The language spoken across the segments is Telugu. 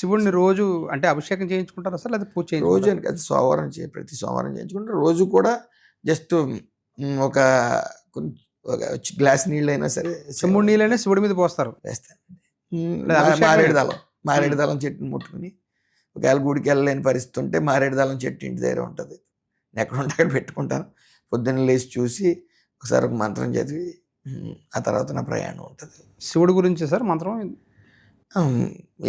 శివుడిని రోజు అంటే అభిషేకం చేయించుకుంటారా సార్? లేకపోతే పూజ రోజు చేయించుకుంటారా? అని కాదు, సోమవారం ప్రతి సోమవారం చేయించుకుంటే రోజు కూడా జస్ట్ ఒక ఒక గ్లాస్ నీళ్ళైనా సరే చెంబుడు నీళ్ళనే శివుడి మీద పోస్తారు. వేస్తాను. లేదా అభిషేకమే? మారేడు దళం చెట్టుని ముట్టుకుని ఒకవేళ గుడికి వెళ్ళలేని పరిస్థితి ఉంటే మారేడు దళం చెట్టు ఇంటి దగ్గర ఉంటుంది, నేను ఎక్కడ ఉంటే అక్కడ పెట్టుకుంటాను. పొద్దున్న లేచి చూసి ఒకసారి ఒక మంత్రం చదివి ఆ తర్వాత నా ప్రయాణం ఉంటుంది. శివుడి గురించి సార్ మంత్రం?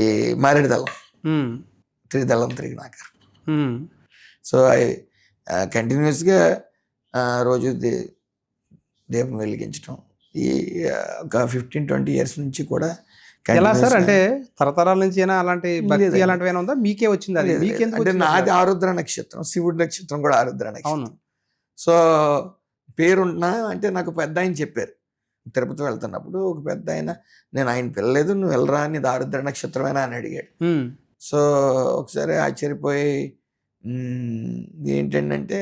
ఈ మారేడు దళం ఉమ్, త్రిదళం త్రిగుణాకారం. ఉమ్. సో కంటిన్యూస్గా రోజు దీపం వెలిగించడం ఈ ఒక 15-20 ఇయర్స్ నుంచి కూడా ఎలా సార్? continuous గా- అంటే తరతరాల నుంచి అయినా అలాంటి భక్తి లేదండి. అలాంటివి ఏమైనా ఉందా? మీకే వచ్చింది అది? లేదు, లేదు. మీకెందుకు అంటే వచ్చింది నాది అసలు? ఆరుద్ర నక్షత్రం, శివుడి నక్షత్రం కూడా ఆరుద్ర అవును. నక్షత్రం. సో పేరున్నా అంటే నాకు పెద్ద ఆయన చెప్పారు, తిరుపతి వెళ్తున్నప్పుడు ఒక పెద్ద ఆయన, నేను ఆయన పిల్లలేదు, నువ్వు వెళ్ళరా, నీది ఆరుద్ర నక్షత్రమేనా అని అడిగాడు. ఉమ్, సో ఒకసారి ఆశ్చర్యపోయి ఏంటంటే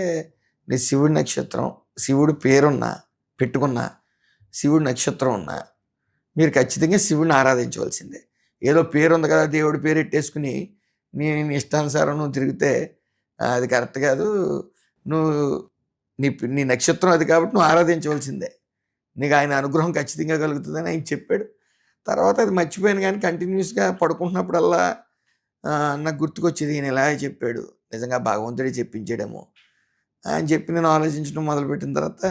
నీ శివుడి నక్షత్రం, శివుడి పేరున్నా పెట్టుకున్నా, శివుడి నక్షత్రం ఉన్నా మీరు ఖచ్చితంగా శివుడిని ఆరాధించవలసిందే. ఏదో పేరు ఉంది కదా దేవుడి పేరు ఎట్టేసుకుని నీ ఇష్టానుసారం నువ్వు తిరిగితే అది కరెక్ట్ కాదు. నువ్వు నీ నక్షత్రం అది కాబట్టి నువ్వు ఆరాధించవలసిందే, నీకు ఆయన అనుగ్రహం ఖచ్చితంగా కలుగుతుందని ఆయన చెప్పాడు. తర్వాత అది మర్చిపోయాను, కానీ కంటిన్యూస్గా పడుకుంటున్నప్పుడల్లా నాకు గుర్తుకొచ్చేది, ఈయన ఇలా చెప్పాడు, నిజంగా భగవంతుడే చెప్పించాడేమో అని చెప్పి నేను ఆలోచించడం మొదలుపెట్టిన తర్వాత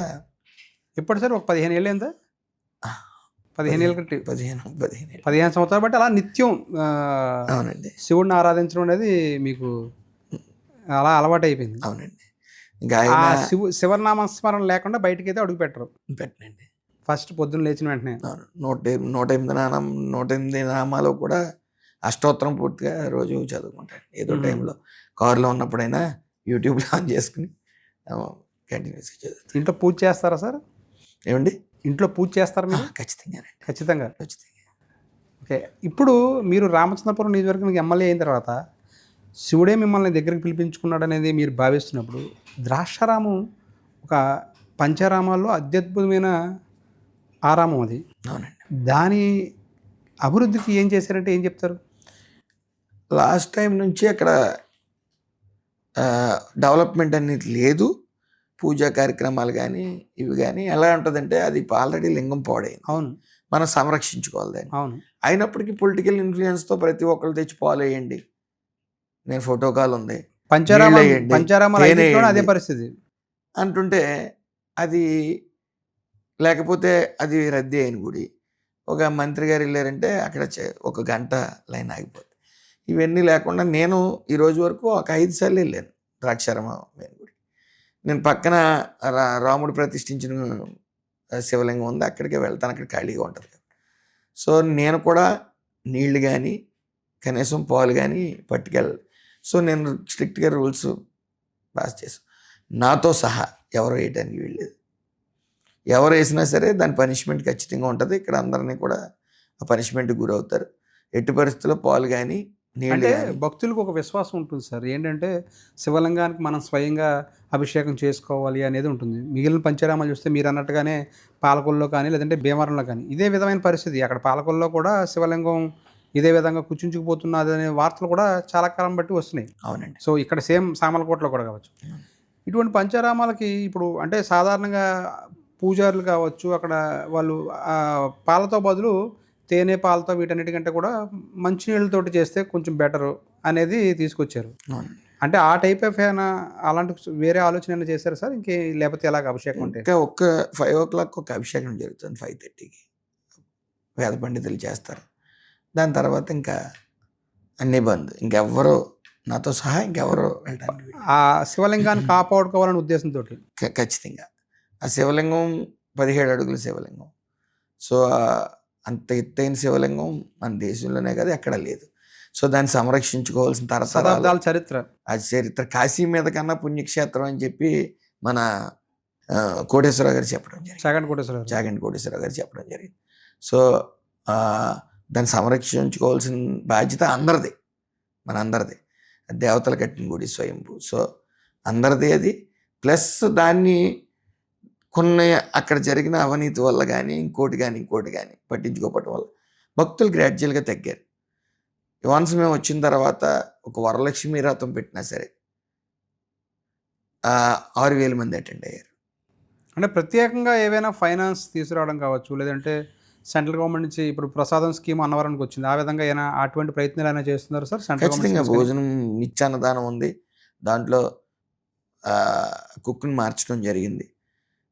ఎప్పుడు సార్? ఒక 15 ఏళ్ళు అయిందా? 15 ఏళ్ళ క్రితం? 15 సంవత్సరాలు బట్టి అలా నిత్యం అవునండి, శివుడిని ఆరాధించడం అనేది మీకు అలా అలవాటు అయిపోయింది. అవునండి. ఇంకా ఆ ఆయన శివనామ స్మరణ లేకుండా బయటకి అయితే అడుగు పెట్టరు. పెట్టనండి. ఫస్ట్ పొద్దున్న లేచిన వెంటనే. అవును, 108 నామాలు కూడా అష్టోత్తరం పూర్తిగా రోజు చదువుకుంటాను. ఏదో టైంలో కారులో ఉన్నప్పుడైనా యూట్యూబ్లో ఆన్ చేసుకుని కంటిన్యూస్గా చదువుతాను. ఇంట్లో పూజ చేస్తారా సార్? ఏమండి? ఇంట్లో పూజ చేస్తారా మీరు? ఖచ్చితంగానండి, ఖచ్చితంగా. ఖచ్చితంగా. ఓకే. ఇప్పుడు మీరు రామచంద్రపురం నియోజకవర్గానికి ఎమ్మెల్యే అయిన తర్వాత శివుడే మిమ్మల్ని దగ్గరికి పిలిపించుకున్నాడు అనేది మీరు భావిస్తున్నప్పుడు, ద్రాక్షారామం ఒక పంచరామాల్లో అత్యద్భుతమైన ఆరామం అది. అవునండి. దాని అభివృద్ధికి ఏం చేశారంటే ఏం చెప్తారు? లాస్ట్ టైం నుంచి అక్కడ డెవలప్మెంట్ అనేది లేదు. పూజా కార్యక్రమాలు కానీ ఇవి కానీ ఎలా ఉంటుందంటే అది ఆల్రెడీ లింగం పాడైంది, అవును, మనం సంరక్షించుకోవాలి దాన్ని. అవును. అయినప్పటికీ పొలిటికల్ ఇన్ఫ్లుయెన్స్తో ప్రతి ఒక్కరు తెచ్చి పాలు వేయండి, నేను ఫోటో కాల్ ఉంది, పంచరామాలు నీళ్ళు వేయండి, పంచరామాలు తేనె ఐదింట్లోనే అదే వేయండి పరిస్థితి. అంటుంటే అది లేకపోతే అది రద్దీ అయిన గుడి. ఒక మంత్రి గారు వెళ్ళారంటే అక్కడ ఒక గంట లైన్ ఆగిపోతుంది. ఇవన్నీ లేకుండా నేను ఈరోజు వరకు ఒక 5 సార్లు వెళ్ళాను ద్రాక్షారామం గుడి. నేను పక్కన రాముడు ప్రతిష్ఠించిన శివలింగం ఉంది, అక్కడికే వెళ్తాను, అక్కడ ఖాళీగా ఉంటుంది. సో నేను కూడా నీళ్లు కానీ కనీసం పాలు కానీ పట్టుకెళ్ళాలి. సో నేను స్ట్రిక్ట్గా రూల్స్ పాస్ చేశాను, నాతో సహా ఎవరు వేయడానికి వీల్లేదు. ఎవరు వేసినా సరే దాని పనిష్మెంట్ ఖచ్చితంగా ఉంటుంది. ఇక్కడ అందరినీ కూడా ఆ పనిష్మెంట్కి గురవుతారు. ఎట్టి పరిస్థితుల్లో పాలు కానీ నీళ్ళు అంటే కానీ. భక్తులకు ఒక విశ్వాసం ఉంటుంది సార్, ఏంటంటే శివలింగానికి మనం స్వయంగా అభిషేకం చేసుకోవాలి అనేది ఉంటుంది. మిగిలిన పంచరామాలు చూస్తే మీరు అన్నట్టుగానే పాలకొల్లో కానీ లేదంటే భీమవరంలో కానీ ఇదే విధమైన పరిస్థితి. అక్కడ పాలకొల్లో కూడా శివలింగం ఇదే విధంగా కుచించుకుపోతున్నది అనే వార్తలు కూడా చాలా కాలం బట్టి వస్తున్నాయి. అవునండి. సో ఇక్కడ సేమ్ సామలకోటలో కూడా కావచ్చు. ఇటువంటి పంచరామాలకి ఇప్పుడు అంటే సాధారణంగా పూజారులు కావచ్చు, అక్కడ వాళ్ళు పాలతో బదులు తేనె పాలతో వీటన్నిటికంటే కూడా మంచినీళ్ళతోటి చేస్తే కొంచెం బెటరు అనేది తీసుకొచ్చారు. అంటే ఆ టైప్ ఆఫ్ ఏమైనా అలాంటి వేరే ఆలోచన ఏమైనా చేశారు సార్? ఇంకే లేకపోతే ఎలాగ అభిషేకం అంటే? ఇంకా 5 o'clock ఒక అభిషేకం జరుగుతుంది, 5:30కి వేద పండితులు చేస్తారు. దాని తర్వాత ఇంకా అన్నీ బంద్, ఇంకెవ్వరు నాతో సహా ఇంకెవరు వెళ్ళడానికి. ఆ శివలింగాన్ని కాపాడుకోవాలనే ఉద్దేశంతో ఖచ్చితంగా ఆ శివలింగం 17 అడుగుల శివలింగం. సో అంత ఎత్తైన శివలింగం మన దేశంలోనే కదా ఎక్కడ లేదు. సో దాన్ని సంరక్షించుకోవాల్సిన శతాబ్దాల చరిత్ర, అది చరిత్ర. కాశీ మీద కన్నా పుణ్యక్షేత్రం అని చెప్పి మన కోటేశ్వరరావు గారు చెప్పడం జరిగింది, చాగంటి కోటేశ్వరరావు గారు చెప్పడం జరిగింది. సో దాన్ని సంరక్షించుకోవాల్సిన బాధ్యత అందరిది, మనందరిది. దేవతలు కట్టిన గుడి స్వయంభూ, సో అందరిది అది. ప్లస్ దాన్ని కొన్ని అక్కడ జరిగిన అవినీతి వల్ల కానీ ఇంకోటి కానీ పట్టించుకోవటం వల్ల భక్తులు గ్రాడ్యువల్గా తగ్గారు. వన్స్ మేము వచ్చిన తర్వాత ఒక వరలక్ష్మి రథం పెట్టినా సరే 6,000 మంది అటెండ్ అయ్యారు. అంటే ప్రత్యేకంగా ఏవైనా ఫైనాన్స్ తీసుకురావడం కావచ్చు, లేదంటే సెంట్రల్ గవర్నమెంట్ నుంచి ఇప్పుడు ప్రసాదం స్కీమ్ అన్నవరానికి వచ్చింది. ఆ విధంగా ఏమైనా అటువంటి ప్రయత్నాలు ఏమైనా చేస్తున్నారు సార్ సెంట్రల్ గవర్నమెంట్ ఖచ్చితంగా స్కీమ్స్ కానీ? భోజనం నిత్యాన్నదానం ఉంది. దాంట్లో కుక్‌ని మార్చడం జరిగింది.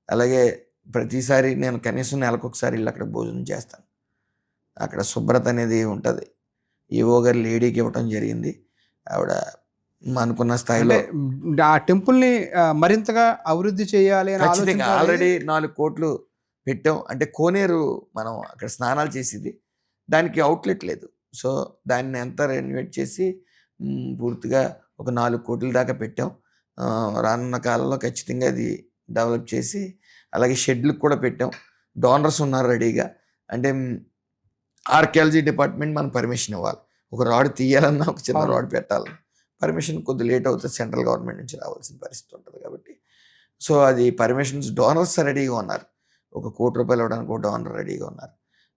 అలాగే ప్రతిసారి నేను కనీసం నెలకొకసారి ఎళ్లి అక్కడ భోజనం చేస్తాను. అక్కడ శుభ్రత అనేది ఉంటది. ఈవో గారు లేడీకి ఇవ్వటం జరిగింది. ఆవిడ అనుకున్న అంటే స్థాయిలో ఆ టెంపుల్‌ని మరింతగా అభివృద్ధి చేయాలి అని ఖచ్చితంగా ఆలోచించాలి. ఆల్రెడీ 4,00,00,000 పెట్టాం. అంటే కోనేరు మనం అక్కడ స్నానాలు చేసేది. దానికి అవుట్‌లెట్ లేదు. సో, దాన్ని అంతా రెనోవేట్ చేసి పూర్తిగా ఒక 4,00,00,000 దాకా పెట్టాం. రానున్న కాలంలో ఖచ్చితంగా అది డెవలప్ చేసి అలాగే షెడ్‌లకు కూడా పెట్టాం. డోనర్స్ ఉన్నారు రెడీగా. అంటే ఆర్కియాలజీ డిపార్ట్మెంట్ మనకు పర్మిషన్ ఇవ్వాలి. ఒక రాడ్ తీయాలన్నా, ఒక చిన్న అవును. రాడ్ పెట్టాలన్నా పర్మిషన్ కొద్దిగా లేట్ అవుతుంది. సెంట్రల్ గవర్నమెంట్ నుంచి రావాల్సిన పరిస్థితి ఉంటుంది కాబట్టి. సో, అది పర్మిషన్స్ డోనర్స్ రెడీగా ఉన్నారు. ఒక ₹1,00,00,000 ఇవ్వడానికి ఒక డోనర్ రెడీగా ఉన్నారు.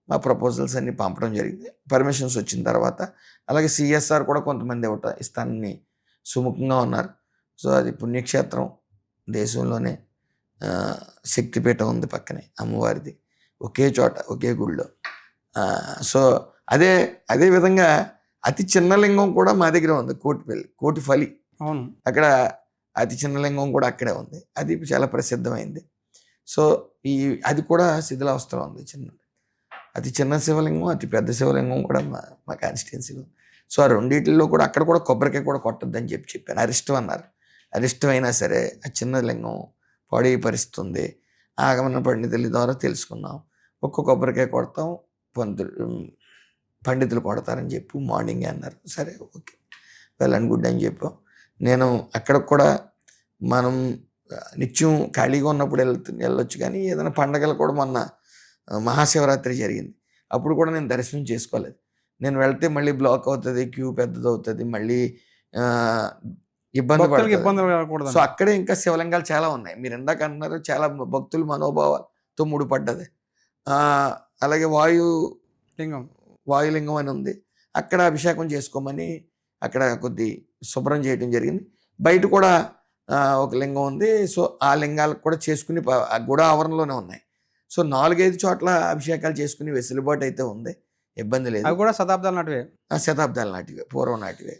మా ప్రపోజల్స్ అన్నీ పంపడం జరిగింది. పర్మిషన్స్ వచ్చిన తర్వాత అలాగే సీఎస్ఆర్ కూడా కొంతమంది ఇస్తానని సుముఖంగా ఉన్నారు. సో, అది పుణ్యక్షేత్రం. దేశంలోనే శక్తిపీఠం ఉంది పక్కనే అమ్మవారిది. ఒకే చోట, ఒకే గుడిలో. సో, అదే విధంగా అతి చిన్న లింగం కూడా మా దగ్గర ఉంది. కోటిఫలి. అవును. అక్కడ అతి చిన్న లింగం కూడా అక్కడే ఉంది. అది చాలా ప్రసిద్ధమైంది. సో, అది కూడా శిథిలావస్థలో ఉంది చిన్నది. అతి చిన్న శివలింగం, అతి పెద్ద శివలింగం కూడా మా కాన్స్టిట్యున్సీలో. సో, ఆ రెండిటిల్లో కూడా అక్కడ కూడా కొబ్బరికాయ కూడా కొట్టొద్దని చెప్పాను. అరిష్టం అన్నారు. అరిష్టం అయినా సరే ఆ చిన్న లింగం పాడే పరిస్థితి ఉంది. ఆగమన పండితుల ద్వారా తెలుసుకున్నాం. ఒక్క కొబ్బరికాయ కొడతాం, పండితులు కొడతారని చెప్పి మార్నింగే అన్నారు. సరే, ఓకే, వెల్ అండ్ గుడ్ అని చెప్పాం. నేను అక్కడ కూడా మనం నిత్యం ఖాళీగా ఉన్నప్పుడు వెళ్ళొచ్చు, కానీ ఏదైనా పండగలు కూడా మొన్న మహాశివరాత్రి జరిగింది. అప్పుడు కూడా నేను దర్శనం చేసుకోలేదు. నేను వెళ్తే మళ్ళీ బ్లాక్ అవుతుంది, క్యూ పెద్దదవుతుంది, మళ్ళీ ఇబ్బంది భక్తులకి పడుతుంది. ఇబ్బందులు సో, కలగకూడదని. అక్కడే ఇంకా శివలింగాలు చాలా ఉన్నాయి. మీరు ఇందాక అన్నారు చాలా భక్తుల మనోభావాలతో ముడిపడ్డది. అలాగే లింగం. వాయులింగం అని ఉంది. అక్కడ అభిషేకం చేసుకోమని అక్కడ కొద్ది శుభ్రం చేయడం జరిగింది. బయట కూడా ఒక లింగం ఉంది. సో, ఆ లింగాలకు కూడా చేసుకుని ఆ గుడి ఆవరణలోనే ఉన్నాయి. సో, 4-5 చోట్ల అభిషేకాలు చేసుకునే వెసులుబాటు అయితే ఉంది. ఇబ్బంది లేదు. అవి కూడా శతాబ్దాల నాటివే. శతాబ్దాల నాటివే, పూర్వం నాటివే.